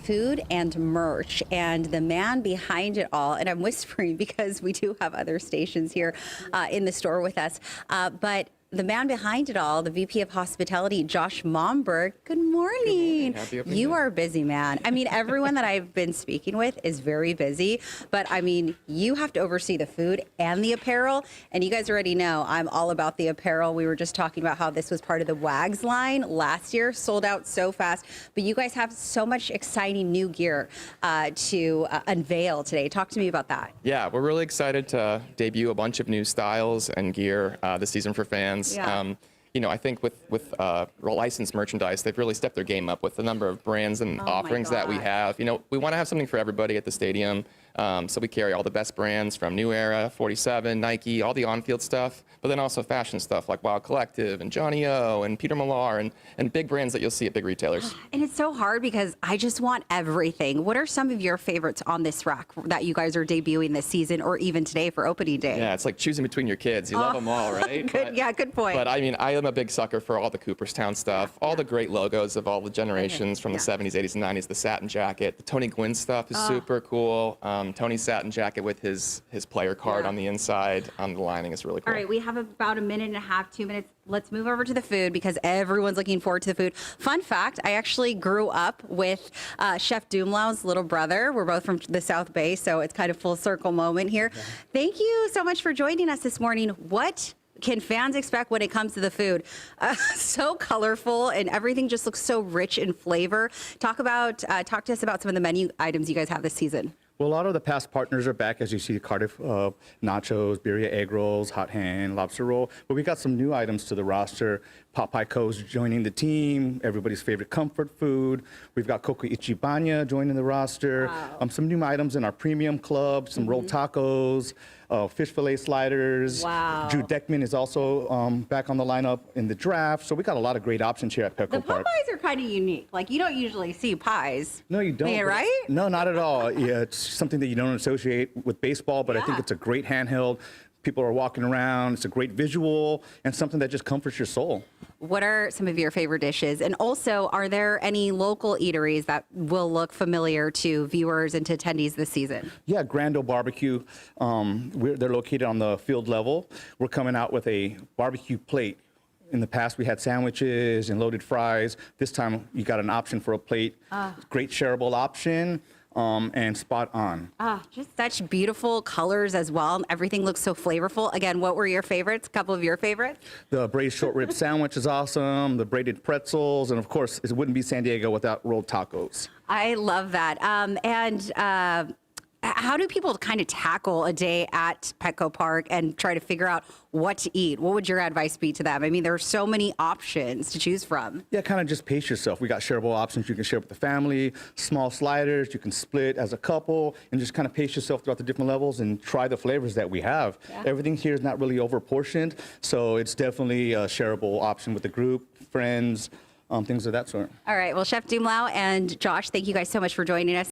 food and merch, and the man behind it all, and I'm whispering because we do have other stations here in the store with us, but the man behind it all, the VP of Hospitality, Josh Momberg. Good morning. Happy opening You day. are a busy man. I mean, everyone that I've been speaking with is very busy, but I mean, you have to oversee the food and the apparel, and you guys already know I'm all about the apparel. We were just talking about how this was part of the WAGS line last year, sold out so fast, but you guys have so much exciting new gear to unveil today. Talk to me about that. Yeah, we're really excited to debut a bunch of new styles and gear this season for fans. Yeah. You know, I think with licensed merchandise, they've really stepped their game up with the number of brands and offerings that we have. You know, we want to have something for everybody at the stadium. So we carry all the best brands from New Era, 47, Nike, all the on-field stuff, but then also fashion stuff like Wild Collective and Johnny O and Peter Millar and big brands that you'll see at big retailers. And it's so hard because I just want everything. What are some of your favorites on this rack that you guys are debuting this season or even today for opening day? Yeah, it's like choosing between your kids. You love them all, right? Good point. But I mean, I am a big sucker for all the Cooperstown stuff, all the great logos of all the generations from the 70s, 80s, and 90s, the satin jacket. The Tony Gwynn stuff is super cool. Tony's satin jacket with his player card on the inside on the lining is really cool. All right, we have about a minute and a half, 2 minutes. Let's move over to the food because everyone's looking forward to the food. Fun fact, I actually grew up with Chef Dumlau's little brother. We're both from the South Bay, so it's kind of full circle moment here. Yeah. Thank you so much for joining us this morning. What can fans expect when it comes to the food? So colorful and everything just looks so rich in flavor. Talk to us about some of the menu items you guys have this season. Well, a lot of the past partners are back, as you see, Cardiff nachos, birria egg rolls, hot hand, lobster roll. But we got some new items to the roster. Popeye Co's joining the team, everybody's favorite comfort food. We've got Coco Ichibana joining the roster. Wow. Some new items in our premium club, some rolled tacos, fish fillet sliders. Wow. Drew Deckman is also back on the lineup in the draft. So we got a lot of great options here at Petco Park. The Popeyes are kind of unique. Like, you don't usually see pies. No, you don't. Yeah, right? No, not at all. Yeah, it's something that you don't associate with baseball, but I think it's a great handheld. People are walking around. It's a great visual and something that just comforts your soul. What are some of your favorite dishes? And also, are there any local eateries that will look familiar to viewers and to attendees this season? Yeah, Grando Barbecue. They're located on the field level. We're coming out with a barbecue plate. In the past, we had sandwiches and loaded fries. This time, you got an option for a plate. Great shareable option. And spot on. Just such beautiful colors as well. Everything looks so flavorful. Again, what were your favorites? A couple of your favorites? The braised short rib sandwich is awesome. The braided pretzels. And of course, it wouldn't be San Diego without rolled tacos. I love that. How do people kind of tackle a day at Petco Park and try to figure out what to eat? What would your advice be to them? I mean, there are so many options to choose from. Yeah, kind of just pace yourself. We got shareable options you can share with the family, small sliders you can split as a couple, and just kind of pace yourself throughout the different levels and try the flavors that we have. Yeah. Everything here is not really over-portioned, so it's definitely a shareable option with the group, friends, things of that sort. All right, well, Chef Dumlau and Josh, thank you guys so much for joining us.